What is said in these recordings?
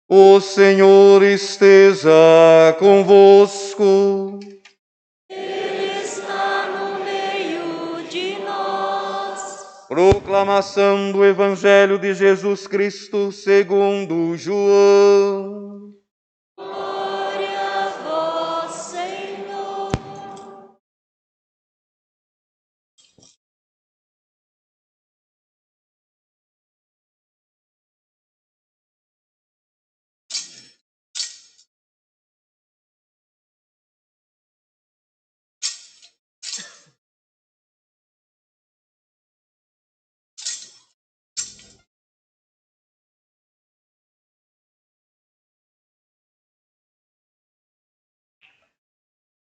O Senhor esteja convosco. Ele está no meio de nós. Proclamação do Evangelho de Jesus Cristo segundo João. Glória a vós, Senhor.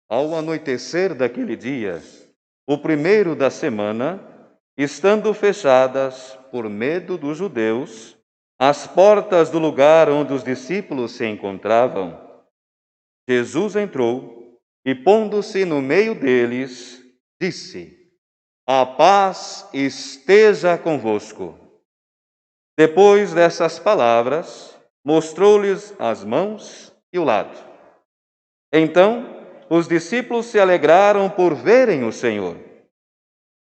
Ao anoitecer daquele dia, o primeiro da semana, estando fechadas, por medo dos judeus, as portas do lugar onde os discípulos se encontravam, Jesus entrou e, pondo-se no meio deles, disse: A paz esteja convosco. Depois dessas palavras, mostrou-lhes as mãos e o lado. Então, os discípulos se alegraram por verem o Senhor.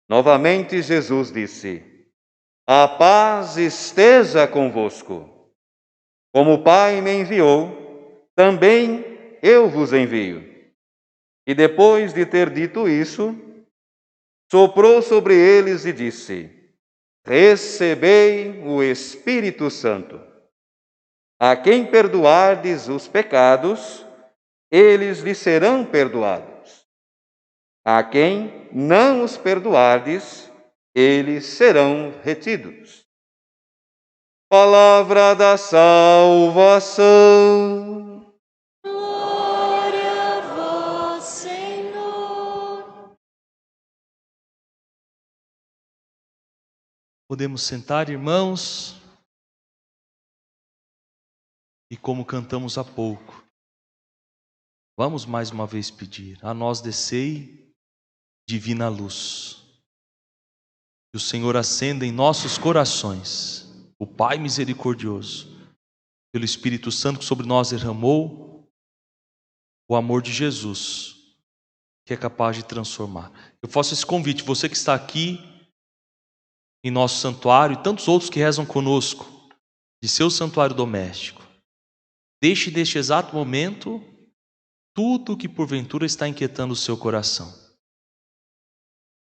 Novamente Jesus disse: A paz esteja convosco. Como o Pai me enviou, também eu vos envio. E depois de ter dito isso, soprou sobre eles e disse: Recebei o Espírito Santo. A quem perdoardes os pecados, eles lhe serão perdoados. A quem não os perdoardes, eles serão retidos. Palavra da salvação. Glória a vós, Senhor. Podemos sentar, irmãos, e como cantamos há pouco, vamos mais uma vez pedir: a nós descei divina luz. Que o Senhor acenda em nossos corações o Pai misericordioso, pelo Espírito Santo que sobre nós derramou, o amor de Jesus, que é capaz de transformar. Eu faço esse convite, você que está aqui em nosso santuário e tantos outros que rezam conosco, de seu santuário doméstico, deixe neste exato momento tudo que porventura está inquietando o seu coração.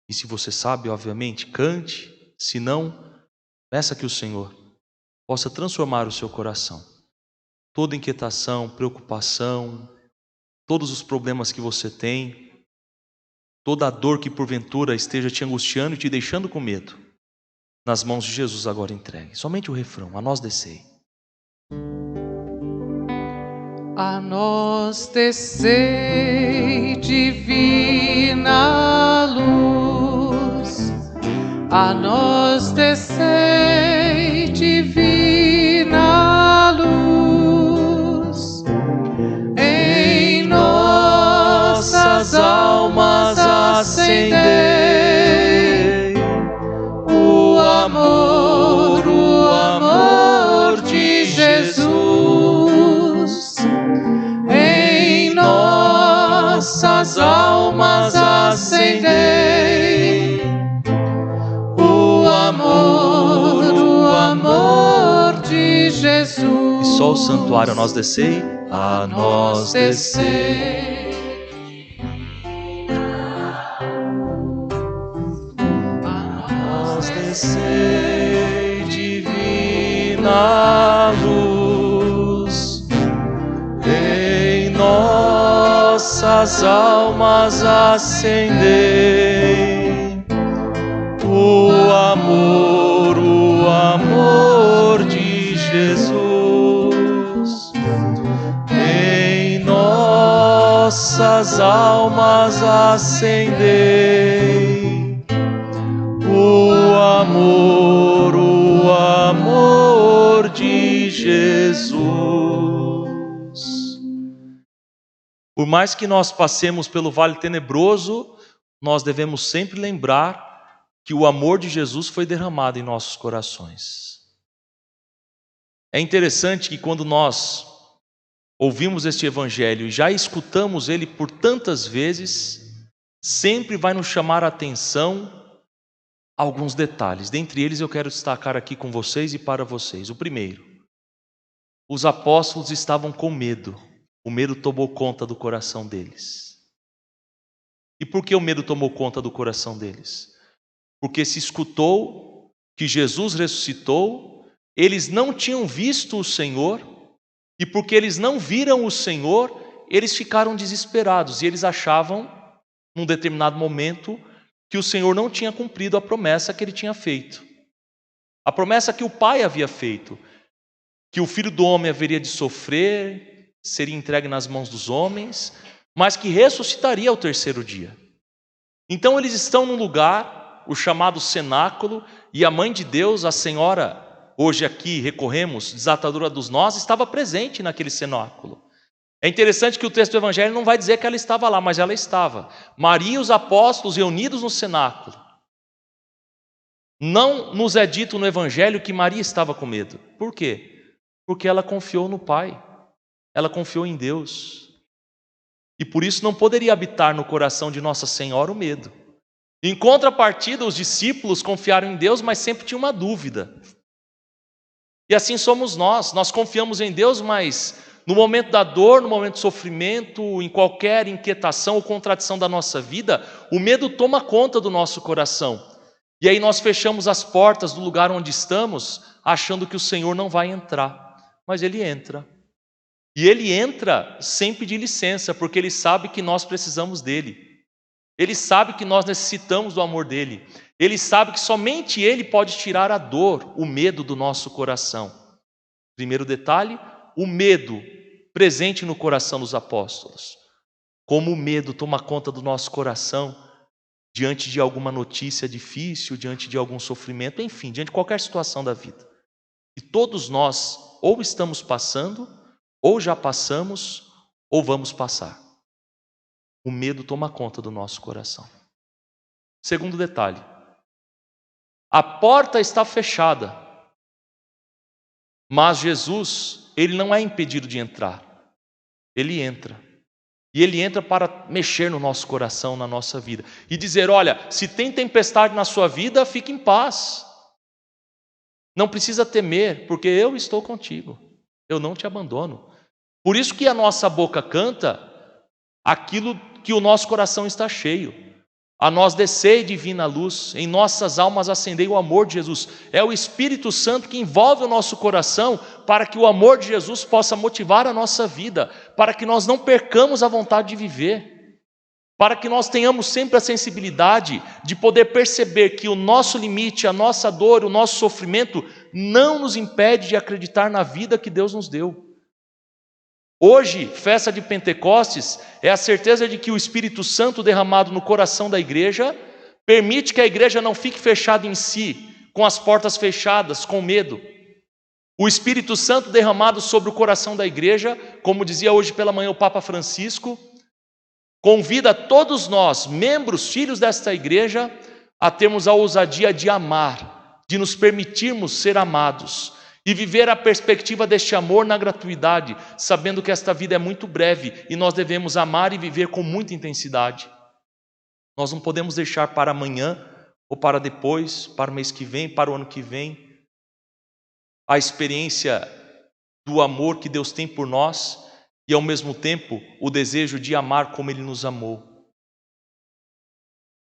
E se você sabe, obviamente, cante. Se não, peça que o Senhor possa transformar o seu coração. Toda inquietação, preocupação, todos os problemas que você tem, toda a dor que porventura esteja te angustiando e te deixando com medo, nas mãos de Jesus agora entregue. Somente o refrão: a nós descei. A nós descei divina luz, a nós descei divina luz, em nossas almas acendei o amor de Jesus. Nossas almas acendei o amor de Jesus. E só o santuário a nós descei. A nós descei. A nós descei divina luz, em nossas almas acendei o amor de Jesus. Em nossas almas acendei o amor de Jesus. Por mais que nós passemos pelo vale tenebroso, nós devemos sempre lembrar que o amor de Jesus foi derramado em nossos corações. É interessante que quando nós ouvimos este evangelho e já escutamos ele por tantas vezes, sempre vai nos chamar a atenção alguns detalhes. Dentre eles eu quero destacar aqui com vocês e para vocês. O primeiro, os apóstolos estavam com medo. O medo tomou conta do coração deles. E por que o medo tomou conta do coração deles? Porque se escutou que Jesus ressuscitou, eles não tinham visto o Senhor, e porque eles não viram o Senhor, eles ficaram desesperados, e eles achavam, num determinado momento, que o Senhor não tinha cumprido a promessa que ele tinha feito. A promessa que o Pai havia feito, que o Filho do Homem haveria de sofrer, seria entregue nas mãos dos homens, mas que ressuscitaria ao terceiro dia. Então eles estão num lugar, o chamado cenáculo, e a Mãe de Deus, a Senhora, hoje aqui recorremos, desatadora dos nós, estava presente naquele cenáculo. É interessante que o texto do Evangelho não vai dizer que ela estava lá, mas ela estava. Maria e os apóstolos reunidos no cenáculo. Não nos é dito no Evangelho que Maria estava com medo. Por quê? Porque ela confiou no Pai. Ela confiou em Deus. E por isso não poderia habitar no coração de Nossa Senhora o medo. Em contrapartida, os discípulos confiaram em Deus, mas sempre tinham uma dúvida. E assim somos nós confiamos em Deus, mas no momento da dor, no momento do sofrimento, em qualquer inquietação ou contradição da nossa vida, o medo toma conta do nosso coração. E aí nós fechamos as portas do lugar onde estamos, achando que o Senhor não vai entrar. Mas Ele entra. E Ele entra sem pedir licença, porque Ele sabe que nós precisamos dEle. Ele sabe que nós necessitamos do amor dEle. Ele sabe que somente Ele pode tirar a dor, o medo do nosso coração. Primeiro detalhe, o medo presente no coração dos apóstolos. Como o medo toma conta do nosso coração diante de alguma notícia difícil, diante de algum sofrimento, enfim, diante de qualquer situação da vida. E todos nós ou estamos passando, ou já passamos, ou vamos passar. O medo toma conta do nosso coração. Segundo detalhe, a porta está fechada, mas Jesus, Ele não é impedido de entrar. Ele entra. E Ele entra para mexer no nosso coração, na nossa vida. E dizer, olha, se tem tempestade na sua vida, fique em paz. Não precisa temer, porque eu estou contigo. Eu não te abandono. Por isso que a nossa boca canta aquilo que o nosso coração está cheio. A nós descei divina luz, em nossas almas acendei o amor de Jesus. É o Espírito Santo que envolve o nosso coração para que o amor de Jesus possa motivar a nossa vida, para que nós não percamos a vontade de viver, para que nós tenhamos sempre a sensibilidade de poder perceber que o nosso limite, a nossa dor, o nosso sofrimento não nos impede de acreditar na vida que Deus nos deu. Hoje, festa de Pentecostes, é a certeza de que o Espírito Santo derramado no coração da igreja permite que a igreja não fique fechada em si, com as portas fechadas, com medo. O Espírito Santo derramado sobre o coração da igreja, como dizia hoje pela manhã o Papa Francisco, convida todos nós, membros, filhos desta igreja, a termos a ousadia de amar, de nos permitirmos ser amados, e viver a perspectiva deste amor na gratuidade, sabendo que esta vida é muito breve e nós devemos amar e viver com muita intensidade. Nós não podemos deixar para amanhã, ou para depois, para o mês que vem, para o ano que vem, a experiência do amor que Deus tem por nós e ao mesmo tempo o desejo de amar como Ele nos amou.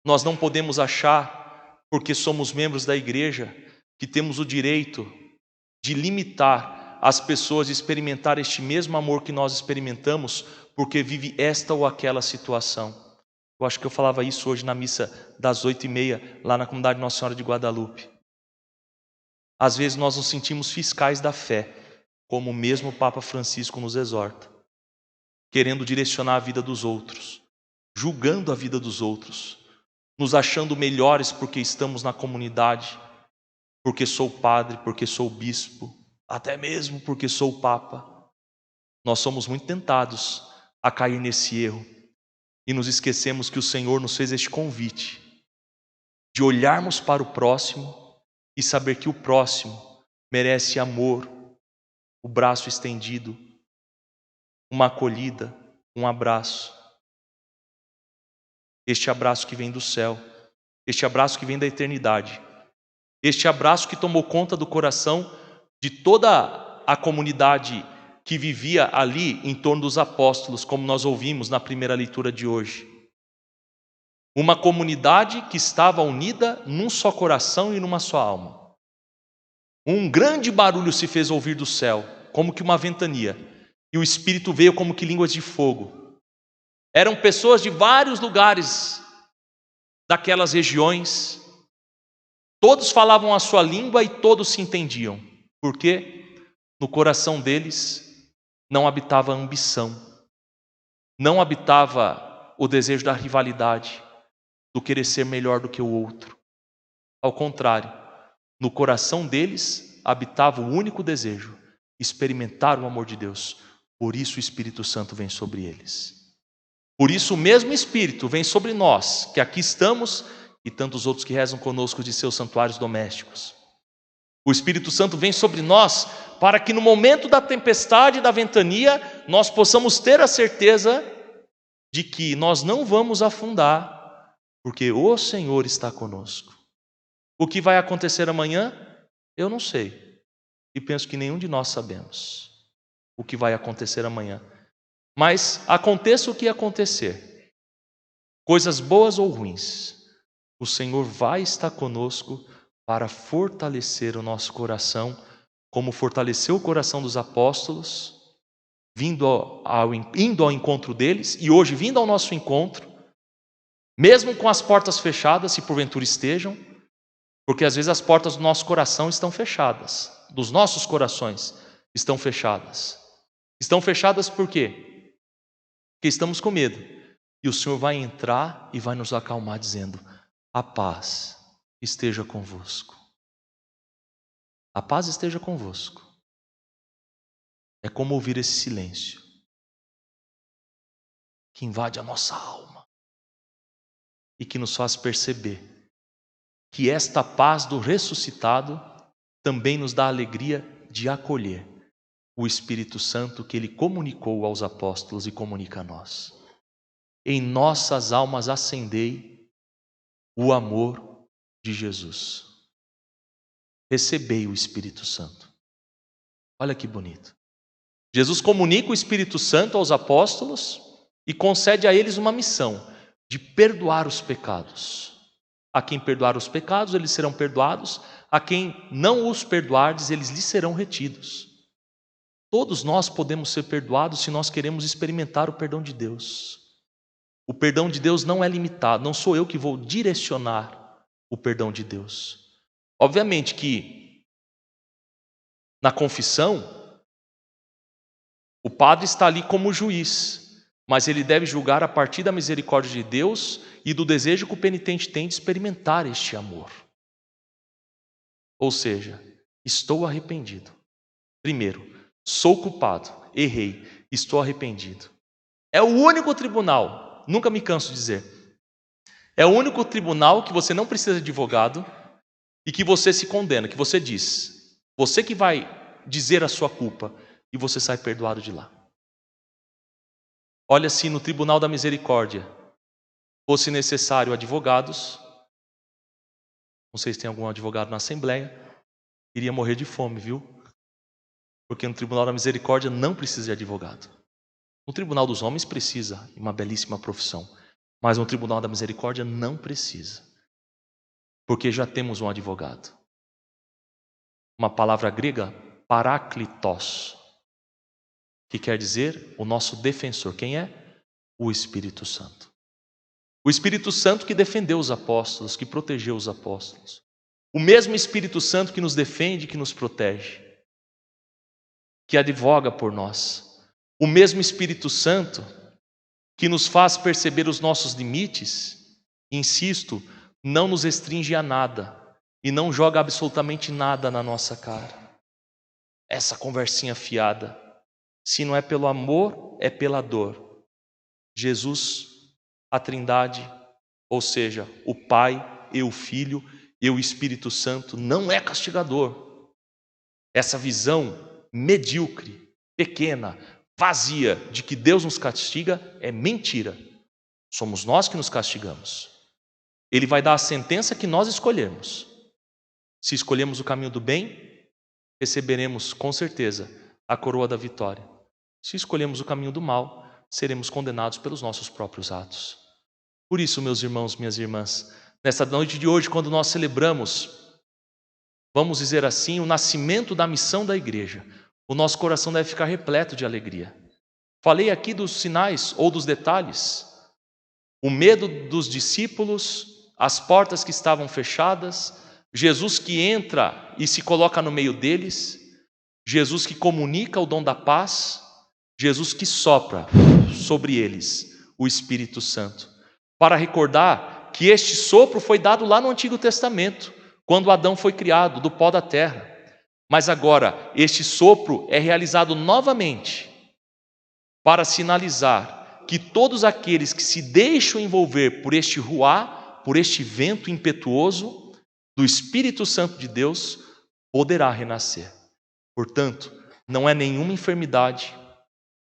Nós não podemos achar, porque somos membros da igreja, que temos o direito de limitar as pessoas de experimentar este mesmo amor que nós experimentamos, porque vive esta ou aquela situação. Eu acho que eu falava isso hoje na missa das 8h30, lá na comunidade Nossa Senhora de Guadalupe. Às vezes nós nos sentimos fiscais da fé, como o mesmo Papa Francisco nos exorta, querendo direcionar a vida dos outros, julgando a vida dos outros, nos achando melhores porque estamos na comunidade, porque sou padre, porque sou bispo, até mesmo porque sou papa. Nós somos muito tentados a cair nesse erro e nos esquecemos que o Senhor nos fez este convite de olharmos para o próximo e saber que o próximo merece amor, o braço estendido, uma acolhida, um abraço. Este abraço que vem do céu, este abraço que vem da eternidade, este abraço que tomou conta do coração de toda a comunidade que vivia ali em torno dos apóstolos, como nós ouvimos na primeira leitura de hoje. Uma comunidade que estava unida num só coração e numa só alma. Um grande barulho se fez ouvir do céu, como que uma ventania, e o Espírito veio como que línguas de fogo. Eram pessoas de vários lugares daquelas regiões, todos falavam a sua língua e todos se entendiam. Por quê? No coração deles não habitava a ambição, não habitava o desejo da rivalidade, do querer ser melhor do que o outro. Ao contrário, no coração deles habitava o único desejo: experimentar o amor de Deus. Por isso o Espírito Santo vem sobre eles. Por isso o mesmo Espírito vem sobre nós, que aqui estamos, e tantos outros que rezam conosco de seus santuários domésticos. O Espírito Santo vem sobre nós para que no momento da tempestade e da ventania nós possamos ter a certeza de que nós não vamos afundar, porque o Senhor está conosco. O que vai acontecer amanhã, eu não sei. E penso que nenhum de nós sabemos o que vai acontecer amanhã. Mas aconteça o que acontecer, coisas boas ou ruins, o Senhor vai estar conosco para fortalecer o nosso coração, como fortaleceu o coração dos apóstolos, indo ao encontro deles, e hoje vindo ao nosso encontro, mesmo com as portas fechadas, se porventura estejam, porque às vezes as portas do nosso coração estão fechadas, dos nossos corações estão fechadas. Estão fechadas por quê? Porque estamos com medo. E o Senhor vai entrar e vai nos acalmar dizendo: a paz esteja convosco. A paz esteja convosco. É como ouvir esse silêncio que invade a nossa alma e que nos faz perceber que esta paz do ressuscitado também nos dá a alegria de acolher o Espírito Santo que ele comunicou aos apóstolos e comunica a nós. Em nossas almas acendei o amor de Jesus. Recebei o Espírito Santo. Olha que bonito. Jesus comunica o Espírito Santo aos apóstolos e concede a eles uma missão de perdoar os pecados. A quem perdoar os pecados, eles serão perdoados. A quem não os perdoardes, eles lhes serão retidos. Todos nós podemos ser perdoados se nós queremos experimentar o perdão de Deus. O perdão de Deus não é limitado, não sou eu que vou direcionar o perdão de Deus. Obviamente que na confissão, o padre está ali como juiz, mas ele deve julgar a partir da misericórdia de Deus e do desejo que o penitente tem de experimentar este amor. Ou seja, estou arrependido. Primeiro, sou culpado, errei, estou arrependido. É o único tribunal, nunca me canso de dizer, é o único tribunal que você não precisa de advogado e que você se condena, que você diz, você que vai dizer a sua culpa e você sai perdoado de lá. Olha, se no tribunal da misericórdia fosse necessário advogados, não sei se tem algum advogado na Assembleia, iria morrer de fome, viu? Porque no tribunal da misericórdia não precisa de advogado. No tribunal dos homens precisa, uma belíssima profissão. Mas no tribunal da misericórdia não precisa. Porque já temos um advogado. Uma palavra grega, parakletos, que quer dizer o nosso defensor. Quem é? O Espírito Santo. O Espírito Santo que defendeu os apóstolos, que protegeu os apóstolos. O mesmo Espírito Santo que nos defende, que nos protege, que advoga por nós. O mesmo Espírito Santo que nos faz perceber os nossos limites, insisto, não nos restringe a nada e não joga absolutamente nada na nossa cara. Essa conversinha fiada, se não é pelo amor, é pela dor. Jesus, a Trindade, ou seja, o Pai, eu Filho, eu Espírito Santo, não é castigador. Essa visão medíocre, pequena, vazia de que Deus nos castiga é mentira. Somos nós que nos castigamos. Ele vai dar a sentença que nós escolhemos. Se escolhemos o caminho do bem, receberemos com certeza a coroa da vitória. Se escolhemos o caminho do mal, seremos condenados pelos nossos próprios atos. Por isso, meus irmãos, minhas irmãs, nesta noite de hoje, quando nós celebramos, vamos dizer assim, o nascimento da missão da igreja, o nosso coração deve ficar repleto de alegria. Falei aqui dos sinais ou dos detalhes, o medo dos discípulos, as portas que estavam fechadas, Jesus que entra e se coloca no meio deles, Jesus que comunica o dom da paz, Jesus que sopra sobre eles o Espírito Santo, para recordar que este sopro foi dado lá no Antigo Testamento, quando Adão foi criado do pó da terra. Mas agora, este sopro é realizado novamente para sinalizar que todos aqueles que se deixam envolver por este ruá, por este vento impetuoso do Espírito Santo de Deus, poderá renascer. Portanto, não é nenhuma enfermidade,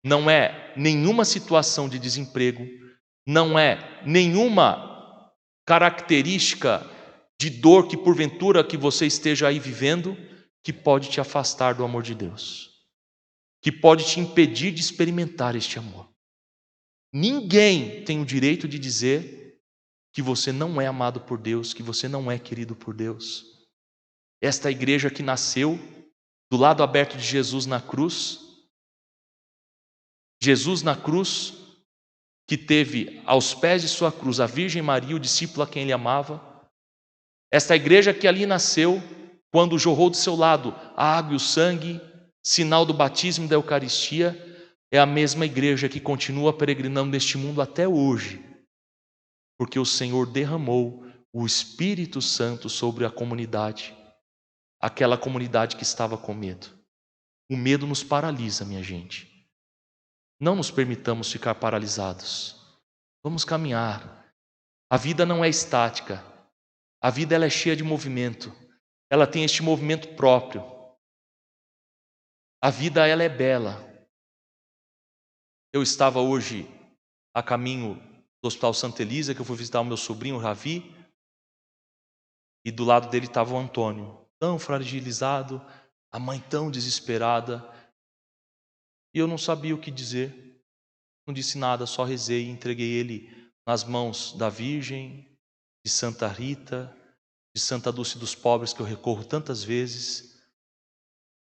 não é nenhuma situação de desemprego, não é nenhuma característica de dor que porventura que você esteja aí vivendo, que pode te afastar do amor de Deus, que pode te impedir de experimentar este amor. Ninguém tem o direito de dizer que você não é amado por Deus, que você não é querido por Deus. Esta igreja que nasceu do lado aberto de Jesus na cruz, que teve aos pés de sua cruz a Virgem Maria, o discípulo a quem ele amava. Esta igreja que ali nasceu, quando jorrou do seu lado a água e o sangue, sinal do batismo e da Eucaristia, é a mesma igreja que continua peregrinando neste mundo até hoje, porque o Senhor derramou o Espírito Santo sobre a comunidade, aquela comunidade que estava com medo. O medo nos paralisa, minha gente. Não nos permitamos ficar paralisados. Vamos caminhar. A vida não é estática. A vida ela é cheia de movimento. Ela tem este movimento próprio. A vida ela é bela. Eu estava hoje a caminho do Hospital Santa Elisa, que eu fui visitar o meu sobrinho, o Ravi, e do lado dele estava o Antônio, tão fragilizado, a mãe tão desesperada, e eu não sabia o que dizer, não disse nada, só rezei e entreguei ele nas mãos da Virgem, de Santa Rita, de Santa Dulce dos Pobres, que eu recorro tantas vezes.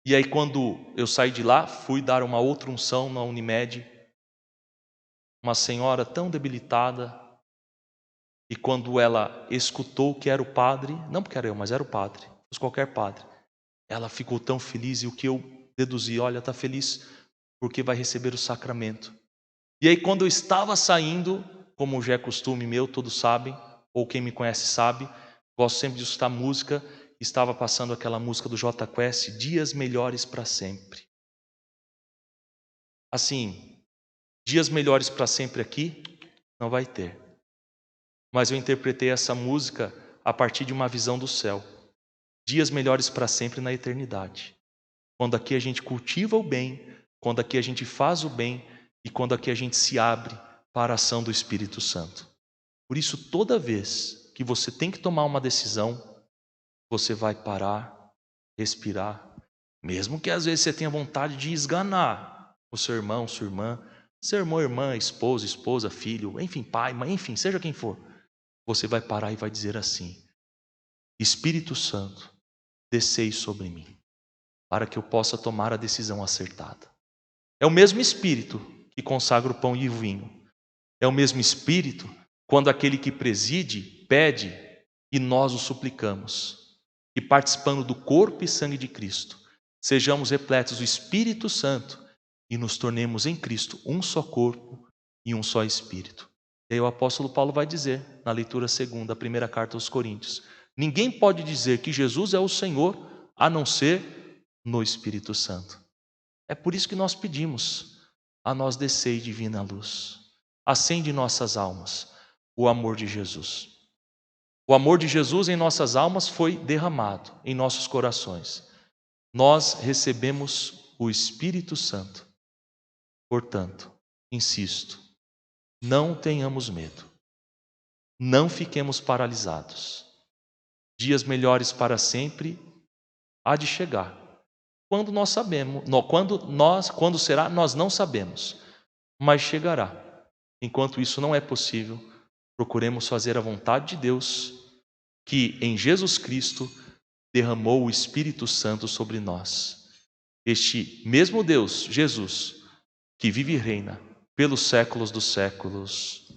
E aí quando eu saí de lá, fui dar uma outra unção na Unimed, uma senhora tão debilitada, e quando ela escutou que era o padre, não porque era eu, mas era o padre, fosse qualquer padre, ela ficou tão feliz, e o que eu deduzi, olha, está feliz porque vai receber o sacramento. E aí quando eu estava saindo, como já é costume meu, todos sabem, ou quem me conhece sabe, gosto sempre de escutar música, estava passando aquela música do Jota Quest, Dias Melhores para Sempre. Assim, dias melhores para sempre aqui, não vai ter. Mas eu interpretei essa música a partir de uma visão do céu. Dias melhores para sempre na eternidade. Quando aqui a gente cultiva o bem, quando aqui a gente faz o bem e quando aqui a gente se abre para a ação do Espírito Santo. Por isso, toda vez que você tem que tomar uma decisão, você vai parar, respirar, mesmo que às vezes você tenha vontade de esganar o seu irmão, sua irmã, irmã, esposa, filho, enfim, pai, mãe, enfim, seja quem for. Você vai parar e vai dizer assim: Espírito Santo, descei sobre mim, para que eu possa tomar a decisão acertada. É o mesmo Espírito que consagra o pão e o vinho. É o mesmo Espírito quando aquele que preside pede e nós o suplicamos. E participando do corpo e sangue de Cristo, sejamos repletos do Espírito Santo e nos tornemos em Cristo um só corpo e um só Espírito. E aí o apóstolo Paulo vai dizer, na leitura segunda, a primeira carta aos Coríntios, ninguém pode dizer que Jesus é o Senhor, a não ser no Espírito Santo. É por isso que nós pedimos, a nós descei divina luz, acende em nossas almas o amor de Jesus. O amor de Jesus em nossas almas foi derramado em nossos corações. Nós recebemos o Espírito Santo. Portanto, insisto, não tenhamos medo. Não fiquemos paralisados. Dias melhores para sempre há de chegar. Quando nós sabemos, quando será, nós não sabemos, mas chegará. Enquanto isso não é possível, procuremos fazer a vontade de Deus, que em Jesus Cristo derramou o Espírito Santo sobre nós. Este mesmo Deus, Jesus, que vive e reina pelos séculos dos séculos.